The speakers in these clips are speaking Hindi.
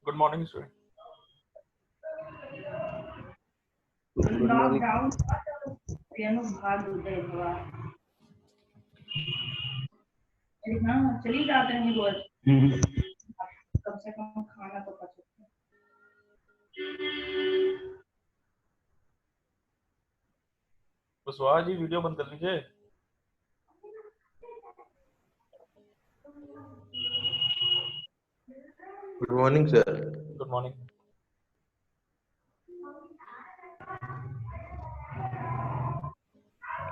Good morning student. Good morning. चली जाते हैं रोज, कम से कम खाना तो खा सकते हैं। कुशवाहा जी वीडियो बंद कर लीजिए। Good morning sir. Good morning.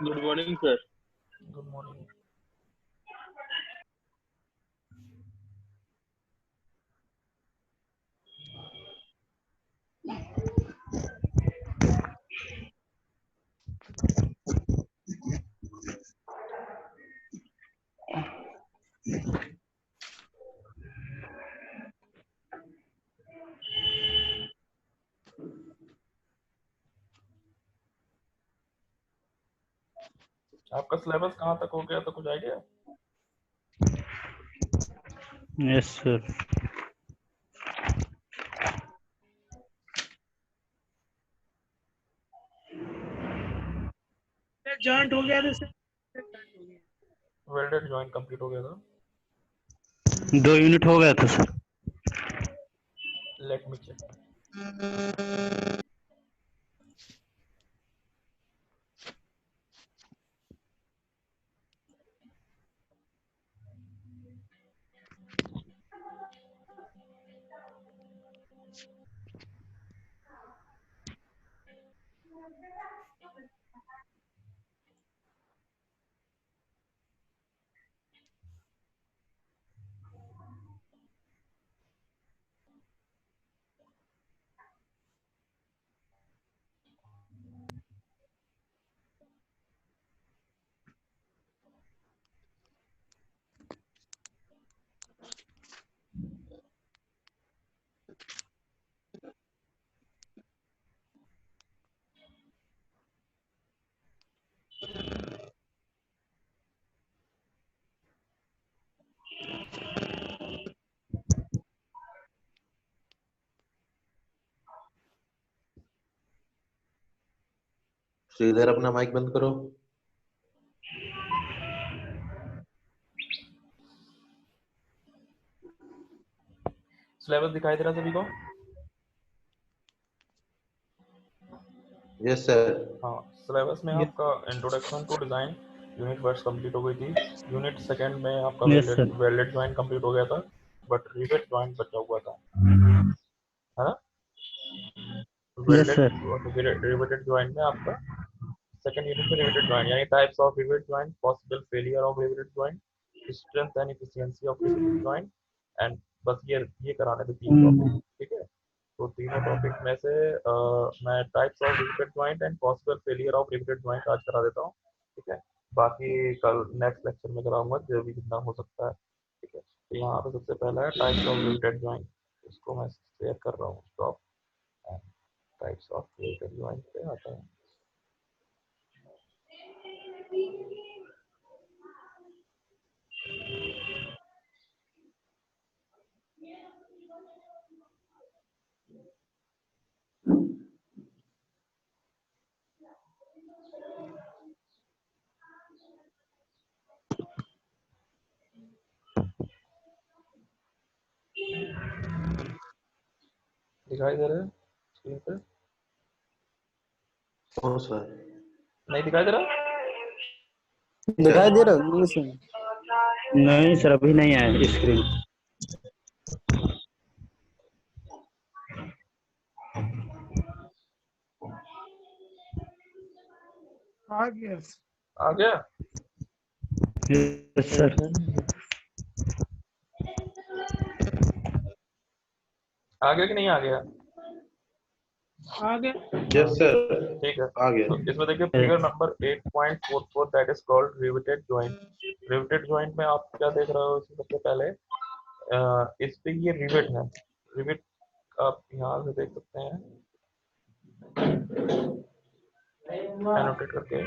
Good morning sir. Good morning. आपका सिलेबस कहाँ तक हो गया, तो कुछ आइडिया? Yes sir. जॉइंट हो गया था। वेल्डेड जॉइंट कंप्लीट हो गया था। 2 यूनिट हो गया था sir. Let me check. Shridhar अपना माइक बंद करो। सिलेबस दिखाई दे रहा सभी को? Yes sir. हाँ, सिलेबस में आपका introduction to design unit first complete हो गई थी। यूनिट सेकंड में आपका yes sir. Welded joint complete हो गया था, बट रिवेट जॉइंट बचा हुआ था, है ना? Yes sir. रिवेटेड जॉइंट में आपका सेकंड यूनिट में रिवेटेड जॉइंट यानी types of rivet joint, possible failure of riveted joint, strength and efficiency of riveted joint, and बस ये कराने थे 3 टॉपिक, ठीक है? तो तीनों टॉपिक में से मैं types of riveted joint and possible failure of riveted joint आज करा देता हूँ, ठीक है? बाकी कल नेक्स्ट लेक्चर में कराऊंगा जो भी जितना हो सकता है, ठीक है? तो यहाँ पे सबसे पहला है टाइप्स ऑफ रिवेटेड जॉइंट, इसको मैं शेयर कर रहा हूँ। Stop and types of riveted joint पे आता है। दिखाई दे रहा है स्क्रीन पे? हाँ सर। नहीं दिखाई दे रहा? दिखाई दे रहा है? नहीं सर, अभी नहीं आया स्क्रीन। आ गया। आ गया? Yes sir. आ गया कि नहीं आ गया? आ गया। Yes sir. ठीक है, आ गया। तो इसमें देखिए figure number 8.44 that is called riveted joint. Riveted joint में आप क्या देख रहे हो? इसमें सबसे पहले इस पे ये रिवेट है। रिवेट आप यहाँ से देख सकते हैं एनोटेट करके,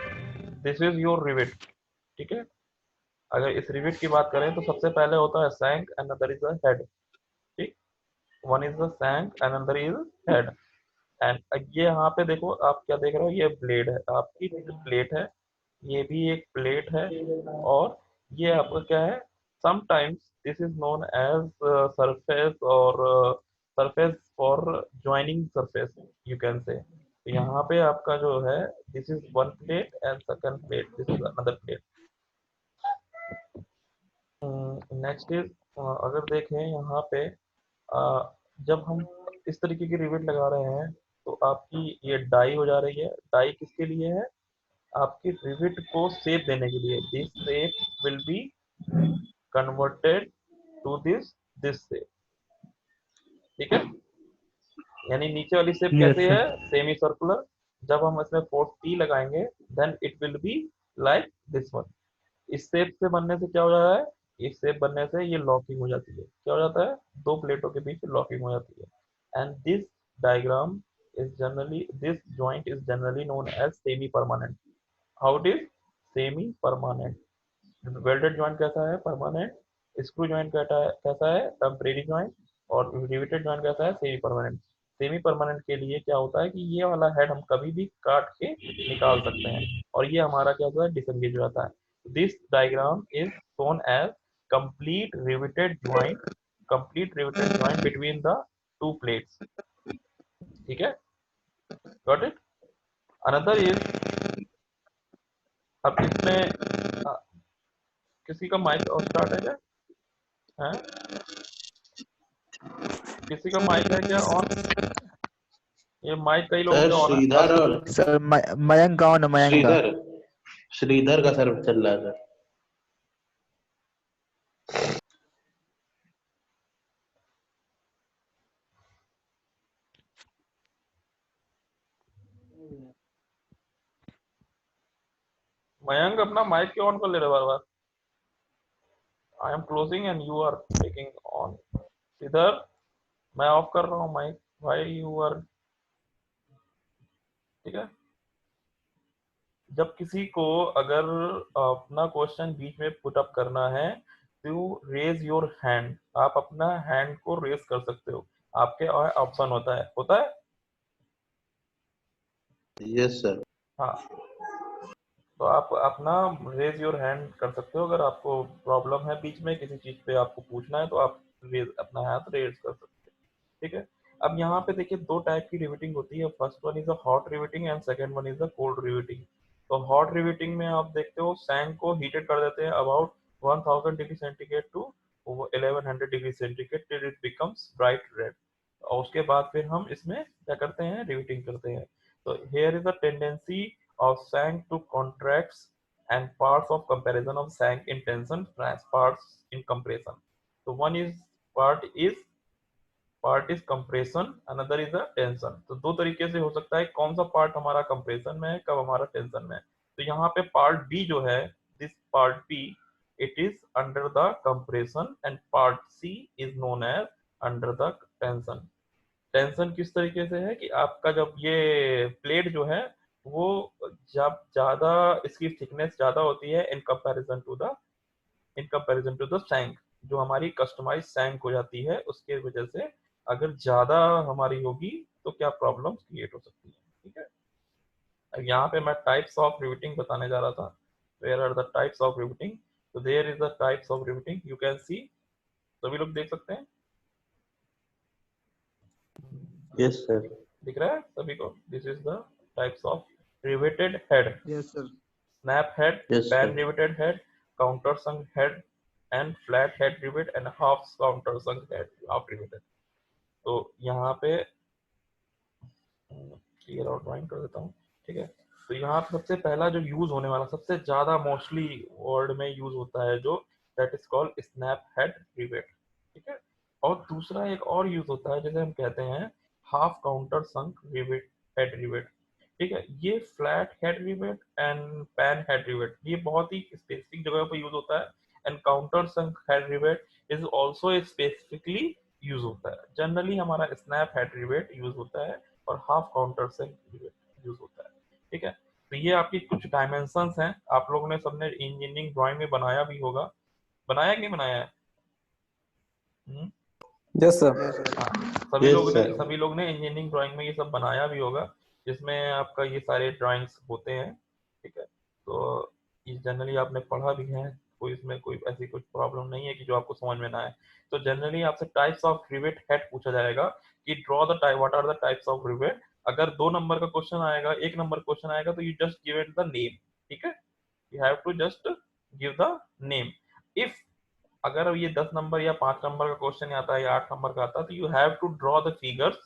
दिस इज योर रिवेट, ठीक है? अगर इस रिवेट की बात करें तो सबसे पहले होता है shank and other is a head, ठीक, one is the shank and other is head. And ये यहाँ पे देखो आप क्या देख रहे हो, ये ब्लेड है आपकी, प्लेट है, ये भी एक प्लेट है, और ये आपका क्या है, sometimes this is known as surface और surface for joining surface you can say. तो यहाँ पे आपका जो है this is one plate and second plate, this is another plate. Next is अगर देखें यहाँ पे जब हम इस तरीके की रिवेट लगा रहे हैं तो आपकी ये डाई हो जा रही है। डाई किसके लिए है, आपकी रिवेट को शेप देने के लिए। This shape will be converted to this shape, ठीक है। यानी नीचे वाली शेप यस कैसे है, सर। Semi circular. जब हम इसमें फोर्स टी लगाएंगे then it will be like this one. इस शेप से बनने से क्या हो जाता है, इस शेप बनने से ये लॉकिंग हो जाती है। क्या हो जाता है, दो प्लेटों के बीच लॉकिंग हो जाती है। And this diagram is generally, this joint is generally known as semi permanent. How it is semi permanent. Welded joint कैसा है, परमानेंट। स्क्रू जॉइंट कैसा है, टेम्परेरी जॉइंट। और रिवेटेड जॉइंट कैसा है, सेमी परमानेंट। सेमी परमानेंट के लिए क्या होता है कि ये वाला हेड हम कभी भी काट के निकाल सकते हैं और ये हमारा क्या होता है, डिसंगेज हो जाता है। This diagram is shown as complete riveted joint, complete riveted joint between the two plates, ठीक है, गॉट इट। अनदर इज, अब इसमें किसी का माइक और स्टार्ट है क्या, है किसी का माइक है क्या ऑन, ये माइक कई लोगों सर के ऑन है, श्रीधर और सर मयंक कौन है, मयंक का? श्रीधर श्रीधर का सर चल रहा है सर। मयंक अपना माइक क्यों ऑन कर ले रहे बार बार, I am closing and you are taking on. इधर मैं ऑफ कर रहा हूँ माइक, भाई यू आर, ठीक है। जब किसी को अगर अपना क्वेश्चन बीच में पुट अप करना है तो रेज योर हैंड, आप अपना हैंड को रेज कर सकते हो, आपके ऑप्शन होता है। Yes sir. हाँ, तो आप अपना रेज योर हैंड कर सकते हो। अगर आपको प्रॉब्लम है बीच में किसी चीज पे आपको पूछना है तो आप अपना हाथ रेज कर सकते हो, ठीक है। अब यहाँ पे देखिए दो टाइप की रिवेटिंग होती है, first one is a hot riveting and second one is a cold riveting. तो हॉट रिवेटिंग में आप देखते हो सैंक को हीटेड कर देते हैं about 1000 degree centigrade to 1100 degree centigrade till it becomes bright red. और उसके बाद फिर हम इसमें क्या करते हैं, रिवेटिंग करते हैं। तो here is a tendency of sank to contracts and parts of comparison of sank in tension parts in compression. So part is compression, another is a tension. तो दो तरीके से हो सकता है कौन सा पार्ट हमारा कंप्रेशन में है, कब हमारा टेंशन में है। तो यहाँ पे पार्ट बी जो है, this part B it is under the compression and part C is known as under the tension. Tension किस तरीके से है कि आपका जब ये प्लेट जो है वो जब ज्यादा इसकी थिकनेस ज्यादा होती है इन कंपैरिजन टू द सैंक, जो हमारी कस्टमाइज सैंक हो जाती है उसके वजह से अगर ज्यादा हमारी होगी तो क्या प्रॉब्लम क्रिएट हो सकती है, ठीक है। अब यहाँ पे मैं टाइप्स ऑफ रिवेटिंग बताने जा रहा था। Where are the types of riveting, तो there is the types of riveting you can see, सभी लोग देख सकते हैं, यस सर। दिख रहा है सभी को। This is the types of riveted head, yes sir. snap head, Yes, pan sir. riveted head, countersunk head, and flat head rivet and half countersunk head, half riveted। तो यहाँ पे क्लियर आउट ड्राइंग कर देता हूँ, ठीक है। तो यहाँ पे सबसे पहला जो यूज होने वाला, सबसे ज्यादा मोस्टली वर्ड में यूज होता है जो, that is called snap head rivet, ठीक है। और दूसरा एक और यूज होता है जिसे हम कहते हैं हाफ काउंटर संक रिवेट, हेड रिवेट, ठीक है। ये flat head rivet and pan head rivet ये बहुत ही स्पेसिफिक जगह पर यूज होता है। And counter sunk head rivet is also specifically use होता है। जनरली हमारा स्नैप हेड रिवेट यूज होता है और हाफ काउंटर से यूज होता है, ठीक है। तो ये आपकी कुछ डायमेंशंस हैं, आप लोगों ने सबने इंजीनियरिंग ड्राइंग में बनाया भी होगा, बनाया कि नहीं बनाया है? Yes sir. हाँ, यस सर। सभी लोग ने इंजीनियरिंग ड्राइंग में ये सब बनाया भी होगा, जिसमें आपका ये सारे ड्राइंग्स होते हैं, ठीक है। तो ये जनरली आपने पढ़ा भी है, कोई इसमें कोई ऐसी कुछ प्रॉब्लम नहीं है कि जो आपको समझ में ना आए। तो जनरली आपसे टाइप्स ऑफ रिवेट हेड पूछा जाएगा कि draw the type, what are the types of rivet. अगर 2 नंबर का क्वेश्चन आएगा, 1 नंबर क्वेश्चन आएगा, तो you just give it the name, ठीक है। You have to just give the name. If अगर ये 10 नंबर या 5 नंबर का क्वेश्चन आता है या 8 नंबर का आता है, तो you have to draw the figures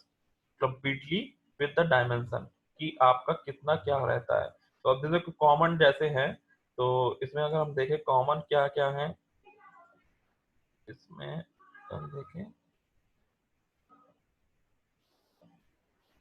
completely with the dimension कि आपका कितना क्या रहता है। तो अब जैसे कॉमन जैसे हैं, तो इसमें अगर हम देखें कॉमन क्या क्या है इसमें, हम देखें,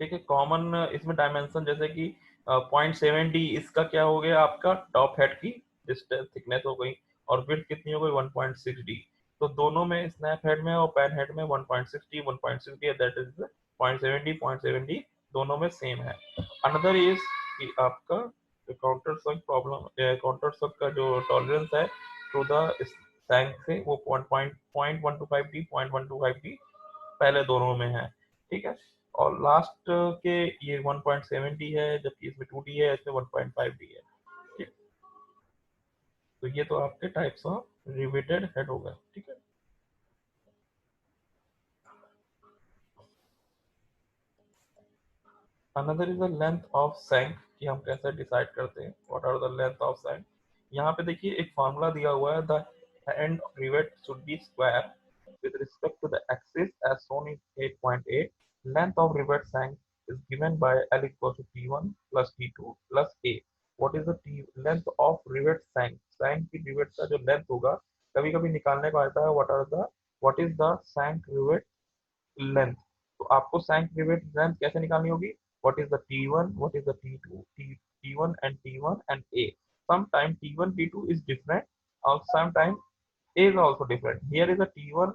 ठीक है। कॉमन इसमें डायमेंशन जैसे कि 0.7D, इसका क्या हो गया आपका टॉप हेड की डिस्टेंस थिकनेस हो गई, और विड्थ कितनी हो गई 1.6D। तो दोनों में स्नैप हेड में और पैन हेड में 1.6D 1.6D, that is 0.7D दोनों में सेम है। अनदर इज कि आपका काउंटर सक प्रॉब्लम, काउंटर सक का जो टॉलरेंस है टू द टैंक से वो 0.125D 0.125D पहले दोनों में है, ठीक है। और लास्ट के ये 1.7D है, जबकि इसमें 2D है, इसमें 1.5D है, ठीक। तो ये तो आपके टाइप्स ऑफ रिवेटेड हेड हो गए, ठीक है। Another is the length of shank, कि हम कैसे डिसाइड करते हैं what are the length of shank. यहाँ पे देखिए एक फॉर्मूला दिया हुआ है, the end rivet should be square with respect to the axis as shown in 8.8. Length of rivet shank is given by L equals to T1 plus T2 plus A. What is the length of rivet shank? Shank की rivet का जो length होगा, कभी कभी निकालने को आता है what is the shank rivet length। तो आपको shank rivet length कैसे निकालनी होगी? What is the T1, what is the T2, T1 and T1 and A. Sometimes T1 T2 is different, or sometimes A is also different. Here is a T1,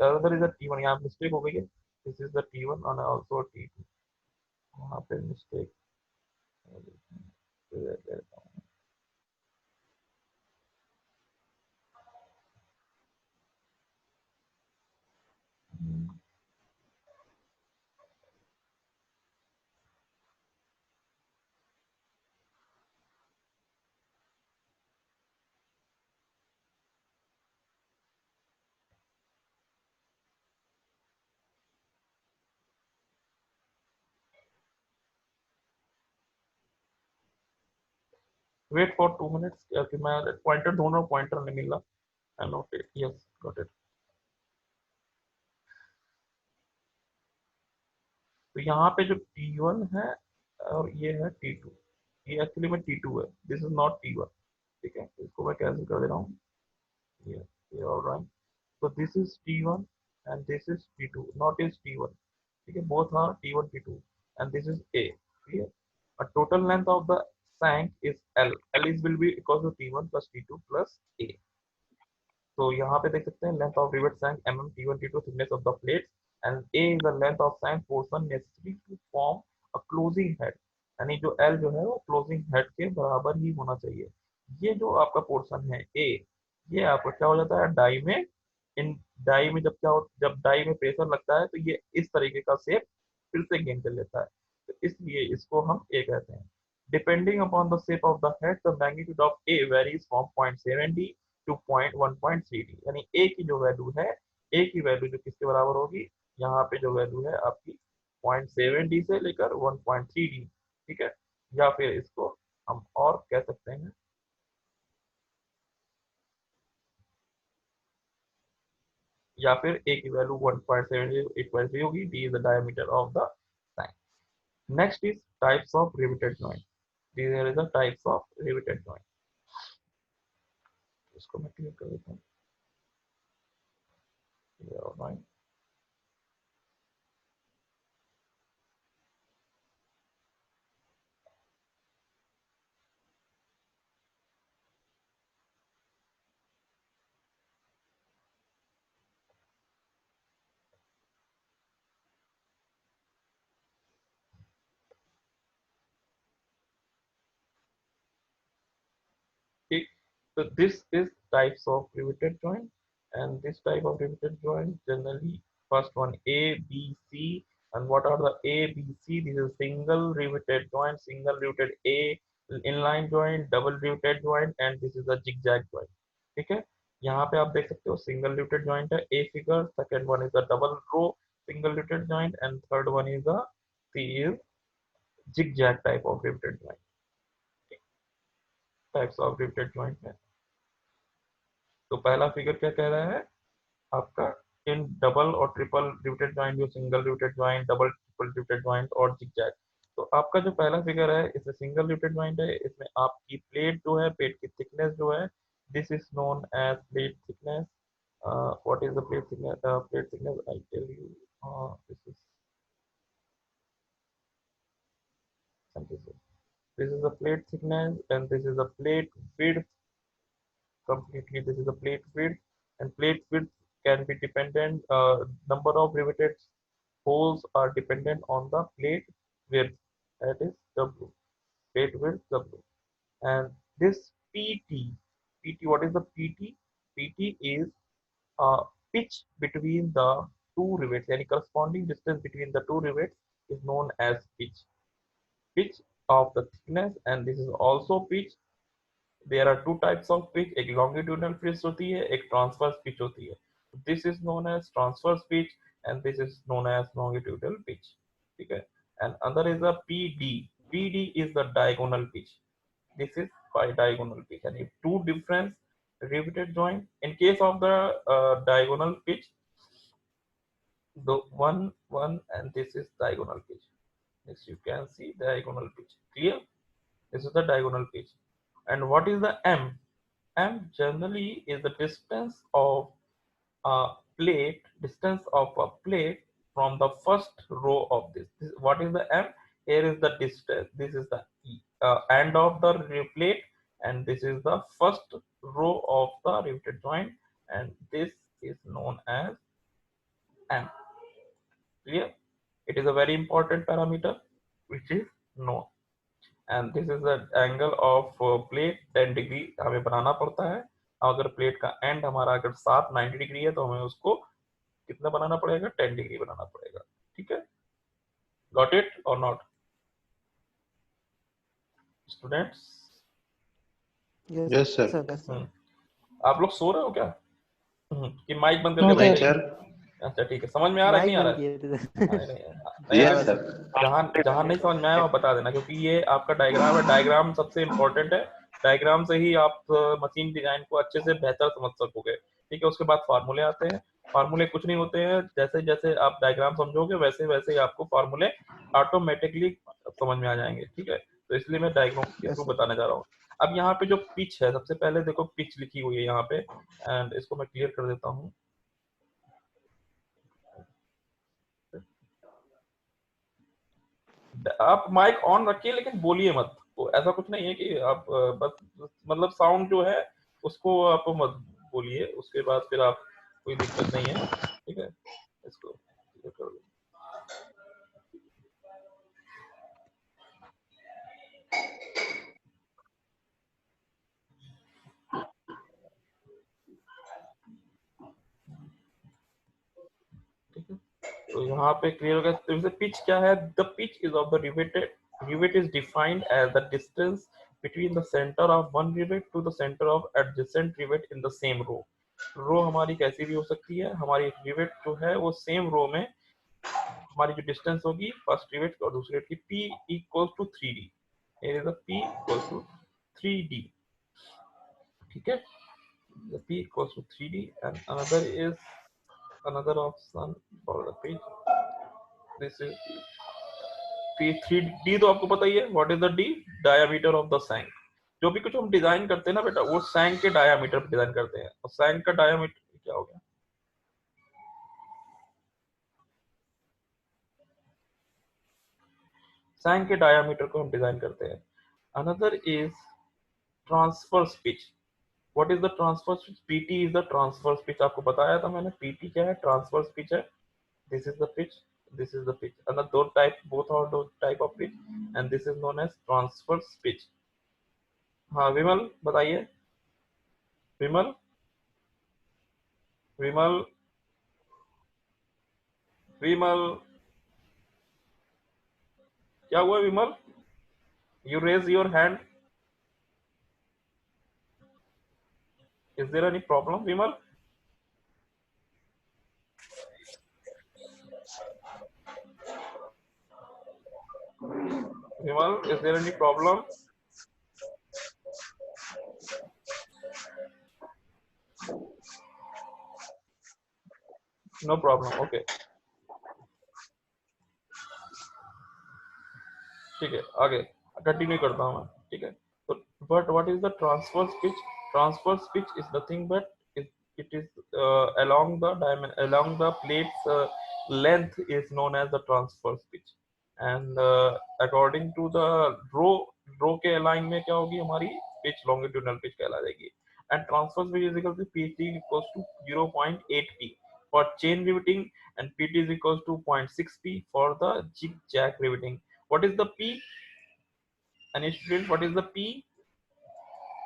other is a T1, यहाँ mistake हो गई है, this is the T1 and also T2, वहाँ पे mistake wait for 2 minutes, कि मैं पॉइंटर ढूंढ रहा हूँ, पॉइंटर नहीं मिल रहा। I note it, yes, got it। तो यहाँ पे जो T1 है और ये है T2, ये एक्चुअली में T2 है, दिस इज नॉट T1, ठीक है। इसको मैं कैंसिल कर दे रहा हूँ, ये alright. So this is T1 and this is T2, not is T1, ठीक है। Both are T1 T2 and this is A, clear। A total length of the shank is L, L is will be equal to T1 plus T2 plus A। तो यहाँ पे देख सकते हैं length of rivet shank mm, T1 T2 thickness of the plates and A is the length of shank portion necessary to form a closing head, यानी जो L जो है वो क्लोजिंग हेड के बराबर ही होना चाहिए। ये जो आपका पोर्शन है A, ये आपका क्या हो जाता है डाई में, इन डाई में जब डाई में प्रेशर लगता है तो ये इस तरीके का शेप फिर से गेन कर लेता है, तो इसलिए इसको हम A कहते हैं। Depending upon the shape of the head, the magnitude of A varies from 0.7D to 1.3D, यानी A की जो वैल्यू है, A की वैल्यू जो किसके बराबर होगी, यहाँ पे जो वैल्यू है आपकी 0.7D से लेकर 1.3D, ठीक है। या फिर इसको हम और कह सकते हैं, या फिर A की वैल्यू 1.7 8.3 होगी। D is the diameter of the shank। Next is types of riveted joint। These are the types of riveted joint। इसको मैं क्लियर कर देता हूँ, right। So this is types of riveted joint, and this type of riveted joint generally first one A, B, C, and what are the A, B, C? This is single riveted joint, single riveted A, inline joint, double riveted joint, and this is a zigzag joint. ठीक है, यहाँ पे आप देख सकते हो सिंगल riveted joint है A figure, second one is a double row single riveted joint, and third one is a C is zigzag type of riveted joint. Types of riveted joint है. तो पहला फिगर क्या कह रहा है आपका, इन डबल और ट्रिपल रिवेटेड ज्वाइंट, जो single riveted joint, double triple riveted joint और जिगजैग. तो आपका जो पहला फिगर है इसमें सिंगल रिवेटेड ज्वाइंट है, इसमें आपकी प्लेट जो है, प्लेट की थिकनेस जो है, this is known as plate thickness. What is the plate thickness? Plate thickness I tell you, this is the plate thickness, and this is the plate width. Completely, this is a plate width, and plate width can be dependent, number of riveted holes are dependent on the plate width, that is W, plate width W. And this PT, what is the PT? PT is pitch between the two rivets, any corresponding distance between the two rivets is known as pitch of the thickness, and this is also pitch. There are two types of pitch, एक longitudinal pitch होती है, एक transverse pitch होती है. This is known as transverse pitch, and this is known as longitudinal pitch. ठीक है, and other is a PD. PD is the diagonal pitch. This is by diagonal pitch, and if two different riveted joint, in case of the diagonal pitch, the one and this is diagonal pitch. This you can see diagonal pitch. Clear? This is the diagonal pitch. And what is the M? M generally is the distance of a plate, from the first row of this. What is the M? Here is the distance. This is the end of the plate, and this is the first row of the riveted joint, and this is known as M. Clear? It is a very important parameter which is known. And this is the angle of plate 10 degree हमें बनाना पड़ता है. अगर प्लेट का एंड हमारा अगर 90 डिग्री है तो हमें उसको कितना बनाना पड़ेगा? 10 डिग्री बनाना पड़ेगा. ठीक है, गॉट इट और नॉट स्टूडेंट्स? Yes sir. आप लोग सो रहे हो क्या? कि माइक बंद करके नहीं बैठे? सर. अच्छा ठीक है, समझ में आ रहा है नहीं आ रहा है? Yes sir. जहाँ नहीं समझ में आया वो बता देना, क्योंकि ये आपका डायग्राम है. डायग्राम सबसे इम्पोर्टेंट है. डायग्राम से ही आप मशीन डिजाइन को अच्छे से बेहतर समझ सकोगे. ठीक है, उसके बाद फार्मूले आते हैं. फार्मूले कुछ नहीं होते हैं, जैसे जैसे आप डायग्राम समझोगे वैसे वैसे ही आपको फार्मूले ऑटोमेटिकली समझ में आ जाएंगे. ठीक है, तो इसलिए मैं डायग्राम के थ्रू बताने जा रहा हूँ. अब यहाँ पे जो पिच है, सबसे पहले देखो पिच लिखी हुई है यहाँ पे, एंड इसको मैं क्लियर कर देता हूँ. आप माइक ऑन रखिए लेकिन बोलिए मत. तो ऐसा कुछ नहीं है कि आप बस मतलब साउंड जो है उसको आप मत बोलिए, उसके बाद फिर आप कोई दिक्कत नहीं है. ठीक है, इसको क्लियर कर दो. ठीक है, तो यहाँ पे क्लियर हो गया. तो जैसे पिच क्या है? The pitch is of the rivet is defined as the distance between the center of one rivet to the center of adjacent rivet in the same row. रो हमारी कैसी भी हो सकती है. हमारी रिवेट जो है वो सेम रो में हमारी जो डिस्टेंस होगी फर्स्ट रिवेट और दूसरे रिवेट की, P equals to 3D. Here is the P equals to 3D. ठीक है, the P equals to 3D, and another option for the pitch. This is P3D. तो आपको पता ही है. What is the D? Diameter of the shank. जो भी कुछ हम डिजाइन करते हैं ना बेटा, वो सैंक के डायामीटर पे डिजाइन करते हैं. और सैंक का डायामीटर क्या हो गया? सैंक के डायामीटर को हम डिजाइन करते हैं. Another is transverse pitch. What is the transverse pitch? PT is the transverse pitch. आपको बताया था मैंने, पीटी क्या है? ट्रांसवर्स पिच है. This is the pitch, this is the pitch. And both are those type of pitch, and this is known as transverse pitch. हाँ विमल बताइए. विमल विमल विमल क्या हुआ विमल? You raise your hand. Is there any problem, Vimal? Vimal, is there any problem? No problem. Okay. ठीक है, आगे कंटिन्यू करता हूँ मैं. ठीक है. तो but what is the transverse pitch? Transverse pitch is nothing but it is along the plate's length is known as the transverse pitch. And according to the रो के अलाइन में क्या होगी हमारी पिच, लॉन्गिट्यूडनल पिच कहलाएगी. And transverse pitch is equal to PT equals to 0.8 p for chain riveting and PT is equals to 0.6 p for the zigzag riveting. What is the P? Any student, what is the P?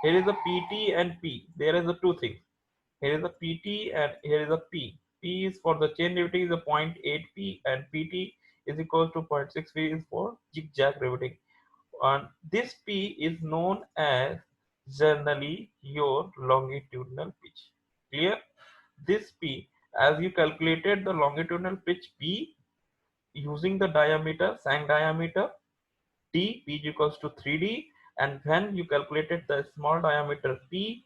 Here is a PT and P. There is a two things. Here is a PT and here is a P. P is for the chain riveting is a 0.8 P and PT is equal to 0.6 P is for zigzag riveting. And this P is known as generally your longitudinal pitch. Clear? This P, as you calculated the longitudinal pitch P using the diameter, sang diameter D, P is equals to 3D, and when you calculated the small diameter P,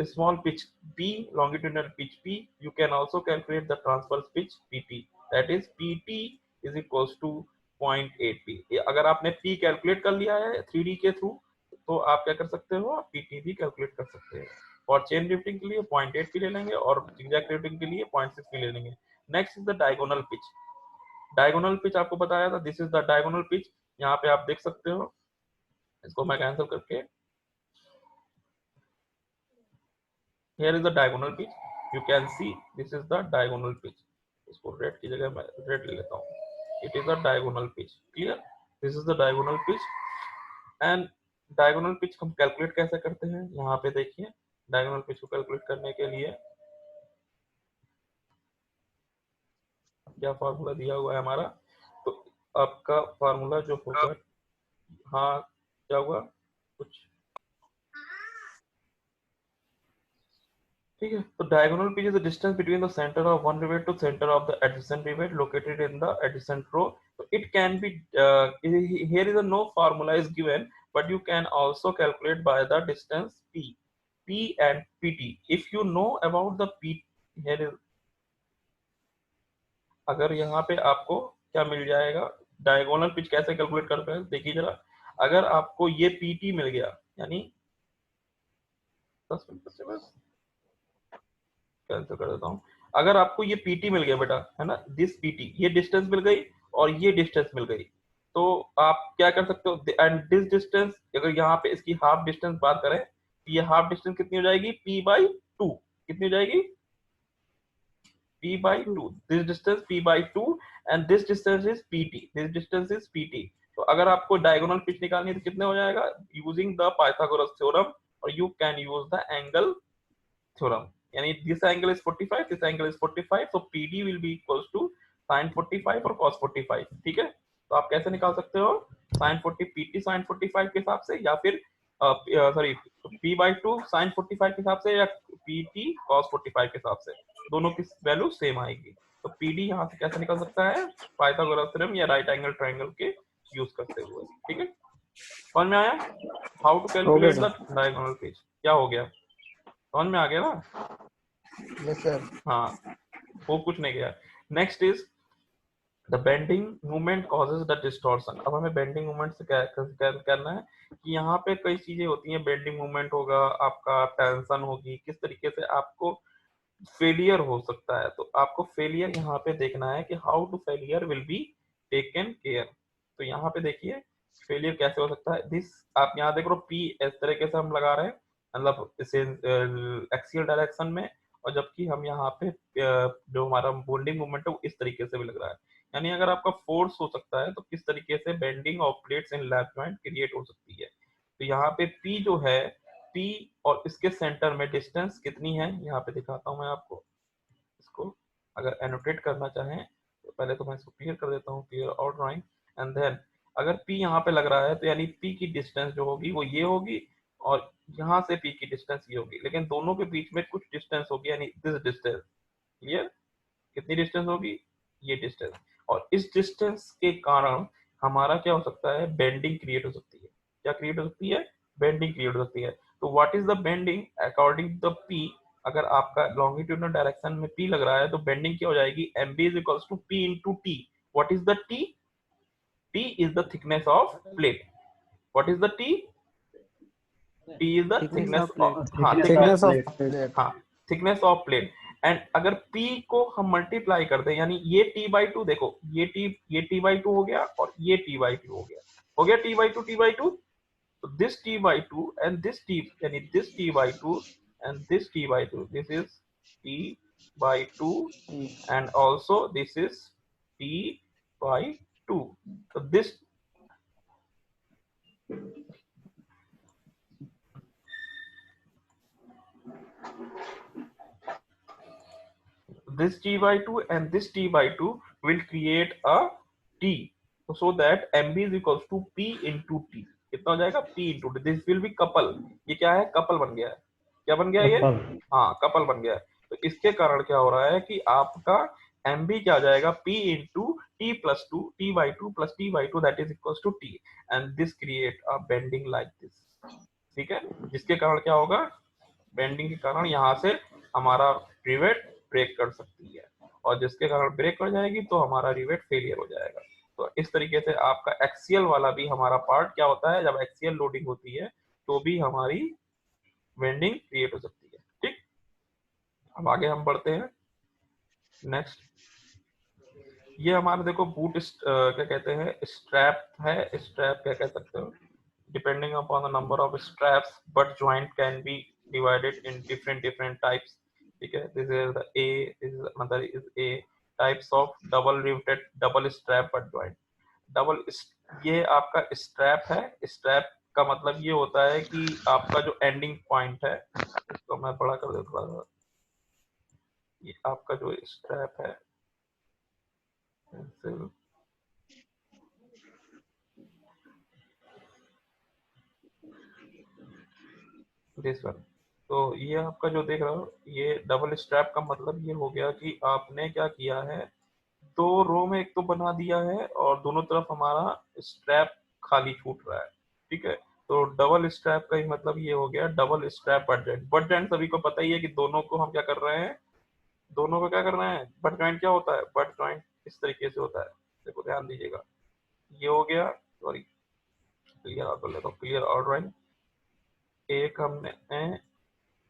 small pitch P, longitudinal pitch P, you can also calculate the transverse pitch PT. That is PT is equals to 0.8 P. अगर आपने P कैलकुलेट कर लिया है 3D के थ्रू, तो आप क्या कर सकते हो, PT भी कैलकुलेट कर सकते हैं. और चेन रिफ्टिंग के लिए 0.8 P ले लेंगे और zigzag रिफ्टिंग के लिए 0.6 P ले लेंगे. Next is the diagonal pitch. Diagonal pitch आपको बताया था, this is the diagonal pitch. यहाँ पे आप देख सकते हो, इसको मैं कैंसिल करके, here is the diagonal pitch. You can see this is the diagonal pitch. इसको रेड की जगह मैं रेड ले लेता हूँ. It is a diagonal pitch. Clear? This is the diagonal pitch. And diagonal pitch हम कैलकुलेट कैसे करते हैं, यहाँ पे देखिए. डायगोनल पिच को कैलकुलेट करने के लिए क्या फार्मूला दिया हुआ है हमारा. तो आपका फार्मूला जो होगा, हाँ क्या हुआ कुछ, ठीक है. तो diagonal pitch is the distance between the centre of one rivet to centre of the adjacent rivet located in the adjacent row. So it can be here is a no formula is given, but you can also calculate by the distance P and PT. If you know about the P, here is, अगर यहाँ पे आपको क्या मिल जाएगा, डायगोनल पिच कैसे कैलकुलेट करते हैं देखिए जरा. अगर आपको ये PT मिल गया, यानी 10 मिनट से बस कैंसिल कर देता हूँ. अगर आपको ये PT मिल गया बेटा, है ना, दिस PT, ये डिस्टेंस मिल गई और ये डिस्टेंस मिल गई, तो आप क्या कर सकते हो, एंड दिस डिस्टेंस, अगर यहाँ पे इसकी हाफ डिस्टेंस बात करें, ये हाफ डिस्टेंस कितनी हो जाएगी, P/2. कितनी हो जाएगी, P/2. This distance P/2 and this distance is PT. This distance is PT. तो अगर आपको डायगोनल पिच निकालनी है तो कितने हो जाएगा, यूजिंग द पाइथागोरस थ्योरम, और you can use the angle theorem. यानी this angle is 45, this angle is 45, so PD will be equals to sin 45 और cos 45. ठीक है. तो आप कैसे निकाल सकते हो, sin 40 PT sin 45 के हिसाब से, या फिर सॉरी P/2 sin 45 के हिसाब से, या PT cos 45 के हिसाब से, दोनों की वैल्यू सेम आएगी. तो PD यहाँ से कैसे निकल सकता है, पाइथागोरस थ्योरम या राइट एंगल ट्रायंगल के यूज करते हुए. ठीक है, समझ में आया how to calculate the diagonal pitch. क्या हो गया, समझ में आ गया ना. Yes sir. हाँ, वो कुछ नहीं गया. Next is the bending movement causes the distortion. अब हमें बेंडिंग मूवमेंट से क्या करना है कि यहाँ पे कई चीजें होती हैं. बेंडिंग मूवमेंट होगा, आपका टेंशन होगी, किस तरीके से आपको फेलियर हो सकता है. तो आपको फेलियर यहाँ पे देखना है कि how to failure will be taken care. तो यहाँ पे देखिए फेलियर कैसे हो सकता है. दिस आप यहाँ देख रहे हो, P इस तरीके से हम लगा रहे हैं, मतलब इसे एक्सियल डायरेक्शन में, और जबकि हम यहाँ पे जो हमारा बेंडिंग मूवमेंट है वो इस तरीके से भी लग रहा है. यानी अगर आपका फोर्स हो सकता है तो किस तरीके से bending of plates in lap joint create हो सकती है. तो यहाँ पे P जो है P और इसके सेंटर में डिस्टेंस कितनी है, यहाँ पे दिखाता हूँ मैं आपको। इसको अगर एनोटेट करना चाहें तो पहले तो मैं इसको क्लियर कर देता हूँ, क्लियर और ड्राइंग, एंड देन अगर P यहाँ पे लग रहा है तो यानी P की डिस्टेंस जो होगी वो ये होगी और यहाँ से P की डिस्टेंस ये होगी, लेकिन दोनों के बीच में कुछ डिस्टेंस होगी, यानी दिस डिस्टेंस। क्लियर? कितनी डिस्टेंस होगी? ये डिस्टेंस। और इस डिस्टेंस के कारण हमारा क्या हो सकता है, बेंडिंग क्रिएट हो सकती है। क्या क्रिएट हो सकती है? बेंडिंग क्रिएट हो सकती है। तो what is the bending according to the P? अगर आपका लॉन्गिट्यूडनल डायरेक्शन में P लग रहा है तो बेंडिंग क्या हो जाएगी, MB is equals to P into T। What is the T? T is the thickness of plate. What is the T? T is the thickness of thickness of plate. हाँ thickness of plate. एंड अगर P को हम मल्टीप्लाई कर दें, यानी ये T/2, देखो ये T/2 हो गया और ये T/2 हो गया, T/2 तो this T/2 and this T, यानी this T/2 and this T/2, this is T/2 and also this is T/2. So this T/2 and this T/2 will create a T, so that MB is equals to P into T. कितना हो जाएगा? P into T. This will be couple. ये क्या है? कपल बन गया है। क्या बन गया ये? हाँ कपल बन गया है। तो इसके कारण क्या हो रहा है कि आपका MB क्या आ जाएगा, P into T plus 2, T/2 plus T/2 that is equals to T, and this create a bending like this. ठीक है, जिसके कारण क्या होगा, बेंडिंग के कारण यहाँ से हमारा रिवेट ब्रेक कर सकती है, और जिसके कारण ब्रेक कर जाएगी तो हमारा रिवेट फेलियर हो जाएगा। तो इस तरीके से आपका एक्सियल वाला भी हमारा पार्ट क्या होता है, जब एक्सियल लोडिंग होती है तो भी हमारी बेंडिंग क्रिएट हो सकती है। ठीक, अब आगे हम बढ़ते हैं। नेक्स्ट ये हमारा देखो बूट क्या कहते हैं, स्ट्रैप है। स्ट्रैप क्या कह सकते हो, depending upon the number of straps, butt joint can be divided in different types. ठीक है, this is the A, this is another is A types of double riveted double strap butt joint. Double ये आपका स्ट्रैप है। स्ट्रैप का मतलब ये होता है कि आपका जो एंडिंग पॉइंट है, इसको मैं बड़ा कर देता थोड़ा सा, ये आपका जो स्ट्रैप है दिस वन, तो ये आपका जो देख रहे हो, ये डबल स्ट्रैप का मतलब ये हो गया कि आपने क्या किया है, दो रो में एक तो बना दिया है और दोनों तरफ हमारा स्ट्रैप खाली छूट रहा है। ठीक है, तो डबल स्ट्रैप का ही मतलब ये हो गया double strap butt joint. Butt joint सभी को पता ही है कि दोनों को हम क्या कर रहे हैं, दोनों को क्या कर रहे हैं, बट जॉइंट क्या होता है, बट जॉइंट इस तरीके से होता है। देखो ध्यान दीजिएगा, ये हो गया, सॉरी क्लियर कर लेता हूँ, क्लियर और ड्राइंग। एक हमने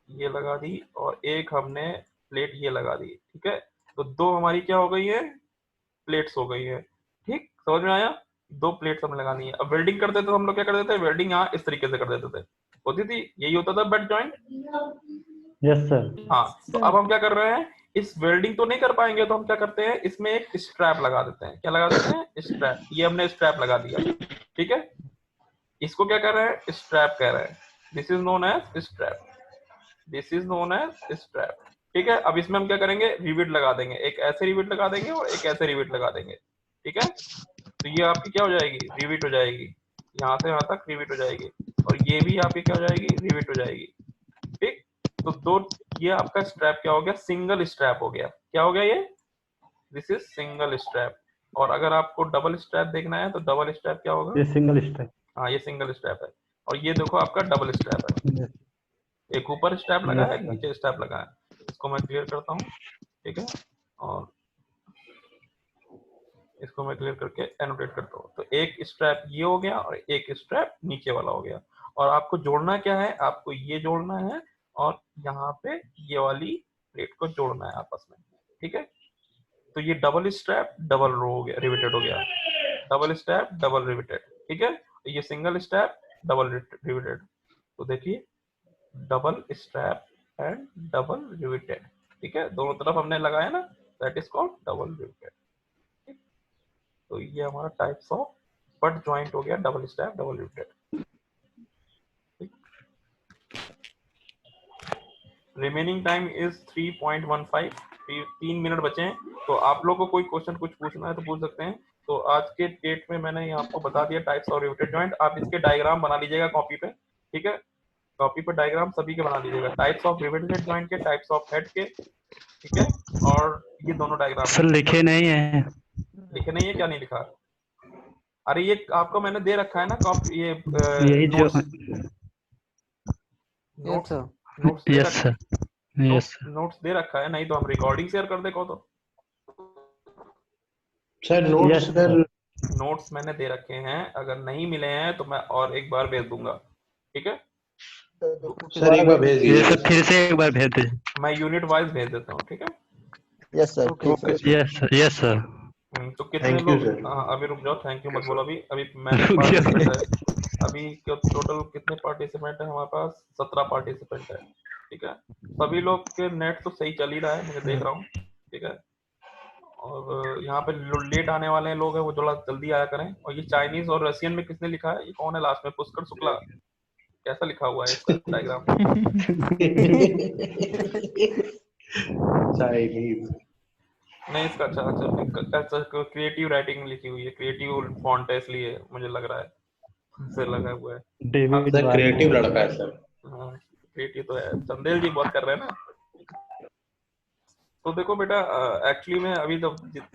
ये लगा दी और एक हमने प्लेट ये लगा दी। ठीक है, तो दो हमारी क्या हो गई है, प्लेट्स हो गई है। ठीक, समझ में आया, दो प्लेट्स हमने लगानी है। अब वेल्डिंग करते तो हम लोग क्या कर देते हैं, वेल्डिंग यहाँ इस तरीके से कर देते थे, होती थी, यही होता था बट जॉइंट। Yes sir. हाँ, तो अब हम क्या कर रहे हैं, इस वेल्डिंग तो नहीं कर पाएंगे तो हम क्या करते हैं, इसमें एक स्ट्रैप लगा देते हैं। क्या लगा देते हैं, स्ट्रैप। ये हमने स्ट्रैप लगा दिया। ठीक है, इसको क्या कर रहे हैं, स्ट्रैप कह रहे हैं। This is known as strap, this is known as strap. ठीक है, अब इसमें हम क्या करेंगे, रिवेट लगा देंगे, एक ऐसे रिवेट लगा देंगे और एक ऐसे रिवेट लगा देंगे। ठीक है, तो ये आपकी क्या हो जाएगी, रिवेट हो जाएगी, यहाँ से यहाँ तक रिवेट हो जाएगी, और ये भी आपकी क्या हो जाएगी, रिवेट हो जाएगी। ठीक, तो दो, ये आपका स्ट्रैप क्या हो गया, सिंगल स्ट्रैप हो गया। क्या हो गया ये, दिस इज सिंगल स्ट्रैप। और अगर आपको डबल स्ट्रैप देखना है तो डबल स्ट्रैप क्या होगा, ये सिंगल स्ट्रैप। हाँ ये सिंगल स्ट्रैप है, और ये देखो आपका डबल स्ट्रैप है। एक ऊपर स्ट्रैप लगा है, एक नीचे स्ट्रैप लगा है। इसको मैं क्लियर करता हूँ। ठीक है, और इसको मैं क्लियर करके एनोटेट करता हूँ। तो एक स्ट्रैप ये हो गया और एक स्ट्रैप नीचे वाला हो गया, और आपको जोड़ना क्या है, आपको ये जोड़ना है और यहाँ पे ये वाली प्लेट को जोड़ना है आपस में। ठीक है, तो ये डबल स्ट्रैप डबल रो हो गया, रिवेटेड हो गया, डबल स्ट्रैप डबल रिवेटेड। ठीक है, ये सिंगल स्ट्रैप डबल रिवेटेड। तो देखिए, double strap and double riveted. ठीक है, दोनों तरफ हमने लगाया ना, that is called double riveted. तो ये हमारा टाइप्स ऑफ बट जॉइंट हो गया, double strap double riveted. Remaining time is 3.15, 3 minute बचे हैं। तो आप लोग को कोई क्वेश्चन कुछ पूछना है तो पूछ सकते हैं। तो आज के डेट में मैंने ये आपको बता दिया टाइप्स ऑफ रिवेटेड जॉइंट। आप इसके डायग्राम बना लीजिएगा कॉपी पे, ठीक है, कॉपी पे डायग्राम सभी के बना लीजिएगा, टाइप्स ऑफ रिवेटेड जॉइंट के, टाइप्स ऑफ हेड के, ठीक है। और ये दोनों डायग्राम सर लिखे नहीं है। लिखे नहीं है, क्या नहीं लिखा? अरे ये आपको मैंने दे रखा है ना कॉपी, ये यही जो नोट्स नोट्स दे यस रखा सर यस नोट्स दे रखा है, नहीं तो हम रिकॉर्डिंग शेयर कर दे को तो। Sir note Yes, sir notes मैंने दे रखे हैं, अगर नहीं मिले हैं तो मैं और एक बार भेज दूंगा, ठीक है। सर एक बार भेज ये दीजिए। सर फिर से एक बार भेज दीजिए। मैं यूनिट वाइज भेज देता हूँ, ठीक है। यस सर, ठीक ओके सर। Yes sir. तो कितने Thank you, लोग, sir. हाँ अभी रुक जाओ, थैंक यू मत बोलो अभी। अभी मैंने रुक जाओ। पार्टिसिपेंट है अभी, टोटल कितने पार्टिसिपेंट है हमारे पास? 17 पार्टिसिपेंट है, ठीक है। सभी लोग के नेट तो सही चल ही रहा है, मुझे देख रहा हूँ, ठीक है। और यहाँ पे लेट आने वाले लोग हैं वो थोड़ा जल्दी आया करें। और ये चाइनीज और रशियन में किसने लिखा है? ये कौन है लास्ट में? पुष्कर शुक्ला, कैसा लिखा हुआ है इसका डायग्राम? चाइनीज। नहीं इसका अच्छा क्रिएटिव राइटिंग लिखी हुई है, क्रिएटिव फॉन्ट है इसलिए मुझे लग रहा है से लगा हुआ है। डेविड सर क्रिएटिव लड़का है सर। हाँ क्रिएटिव तो है, चंदेल जी बहुत कर रहे हैं ना। तो देखो बेटा, एक्चुअली में अभी तो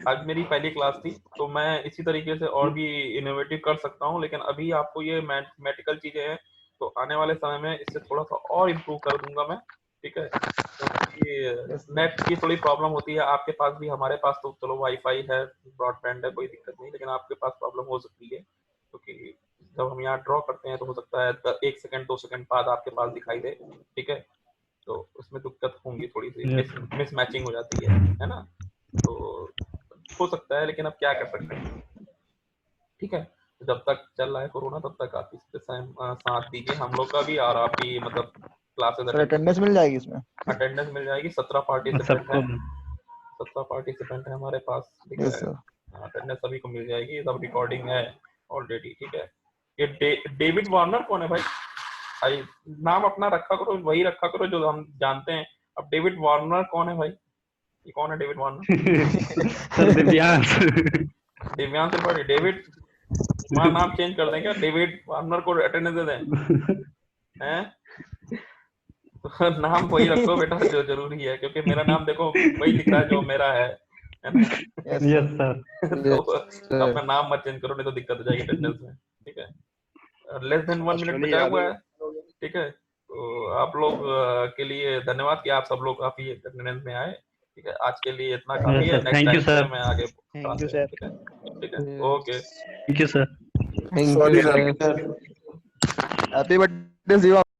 आज मेरी पहली क्लास थी, तो मैं इसी तरीके से और भी इनोवेटिव कर सकता हूँ, लेकिन अभी आपको ये मैथमेटिकल चीजें हैं, तो आने वाले समय में इससे थोड़ा सा और इम्प्रूव कर दूंगा मैं, ठीक है। क्योंकि नेट की थोड़ी प्रॉब्लम होती है, आपके पास भी, हमारे पास तो चलो वाईफाई है, ब्रॉडबैंड है, कोई दिक्कत नहीं, लेकिन आपके पास प्रॉब्लम हो सकती है, क्योंकि जब हम यहाँ ड्रॉ करते हैं तो हो सकता है 1 सेकंड 2 सेकंड बाद आपके पास दिखाई दे, ठीक है। तो उसमें दिक्कत होंगी, थोड़ी सी मिस मैचिंग हो जाती है ना। तो हो सकता है, लेकिन अब क्या कर सकते हैं, ठीक है। तो जब तक चल रहा है कोरोना तब तक आप इसके साथ दीजिए हम लोग का भी, और आप भी मतलब क्लासेस सर अटेंडेंस मिल जाएगी इसमें? अटेंडेंस मिल जाएगी। 17 पार्टिसिपेंट सबको है, 17 पार्टिसिपेंट है हमारे पास, ठीक यस है। सर। अटेंडेंस सभी को मिल जाएगी, सब रिकॉर्डिंग है ऑलरेडी, ठीक है। ये डेविड वार्नर कौन है भाई? भाई नाम अपना रखा करो, वही रखा करो जो हम जानते हैं। अब डेविड वार्नर कौन है भाई? ये कौन है David Warner? Sir Divyansh. Divyansh Tripathi. David, तुम्हारा नाम चेंज कर दें क्या? डेविड वार्नर को अटेंडेंस दे दें हैं? तो नाम वही रखो बेटा जो जरूरी है, क्योंकि मेरा नाम देखो वही लिख रहा है जो मेरा है ना। Yes sir. तो अपना नाम मत चेंज करो, नहीं तो दिक्कत हो जाएगी अटेंडेंस में, ठीक है। लेस देन 1 मिनट बचा हुआ है, ठीक है। तो आप लोग के लिए धन्यवाद कि आप सब लोग काफी अटेंडेंस में आए, ठीक है। आज के लिए इतना काफी है, Yes, sir. Next Thank you, time से sir. मैं आगे Thank you, sir. ठीक है, ठीक है, okay. Thank you sir. Thank you sir. Happy birthday Shiva.